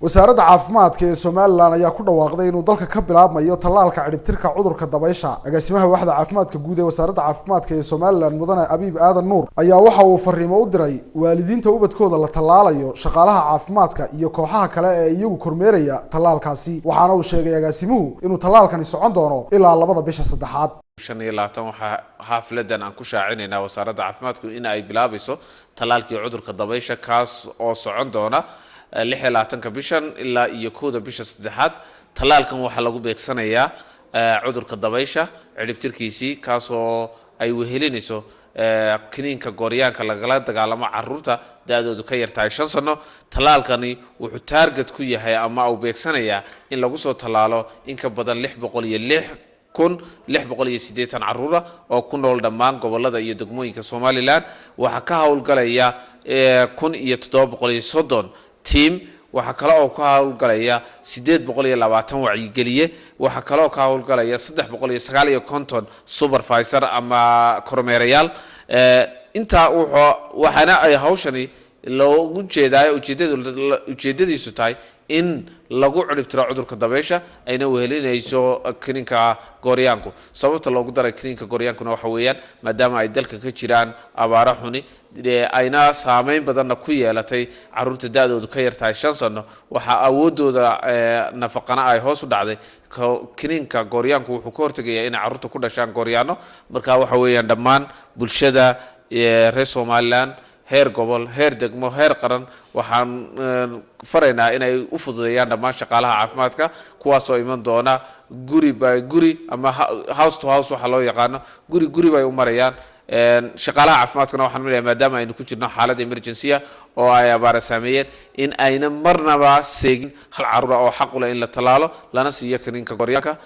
wasaaradda caafimaadka ee Somaliland ayaa ku dhawaaqday inuu dalka ka bilaabmayo tallaalka ciribtirka cudurka dabaysha. Agaasimaha waaxda caafimaadka guud ee wasaaradda caafimaadka ee Somaliland Mudane Abiib Aadan Nuur ayaa waxa uu fariimo u diray waalidiinta ubadkooda la tallaalayo, shaqaalaha caafimaadka iyo kooxaha kale ee iyagu kormeeraya tallaalkaasi. Waxaana uu sheegay agaasimuhu inuu tallaalkani socon doono ilaa 2 bisha saddexaad. 25 waxa xafladan aan ku shaacinayna wasaaradda caafimaadku in ay bilaabayso tallaalkii cudurka dabaysha kaas oo socon doona 26 bishan ilaa iyo 1 bisha saddexaad. Tallaalkan waxa lagu beegsanayaa cudurka dabaysha ciribtirkiisii kaas oo ay wehelinayso kiniinka gooryaanka lagala dagaalamo carruurta daadoodu ka yartahay 5 sano. Tallaalkani wuxuu target ku yahay ama uu beegsanayaa in lagu soo tallaalo in ka badan 680 carruura oo ku nool dhammaan gobolada iyo degmooyinka Somaliland. Waxa ka hawlgalaya 1730 team. waxa kale oo ka hawlgalaya 820 wacyigeliye. waxa kale oo ka hawlgalaya 359 supervisor ama kormeerayaal. inta waxana ay hawshani loogu jeedayo ujeedadiisu tahay in lagu ciribtiro cudurka dabaysha ayna wehelinayso kiniinka gooryaanku. sababta loogu daray kiniinka gooryaanku waxa weeyaan maadaama ay dalka ka jiraan abaaro xuni ayna saameyn badan ku yeelatay carruurta daadoodu ka yartahay 5 sano. waxa awoodooda nafaqana ay hoos u dhacday. kiniinka gooryaanku wuxuu ka hortagayaa in carruurta ku dhashaan gooryaano. marka waxa weeyaan dhammaan bulshada reer Somaliland heer gobol, heer degmo, heer qaran waxaan faraynaa inay u fududeeyaan dhammaan shaqaalaha caafimaadka kuwaas oo iman doona guri by guri ama house to house waxa loo yaqaano guri bay u marayaan. shaqaalaha caafimaadkana waxaan leeyahay maadaama aynu ku jirno xaalad emergency oo ay abaar saameeyeen in ayna marnaba seegin hal carruur oo xaq u leh in la tallaalo lana siiyo kiniinka gooryaanka.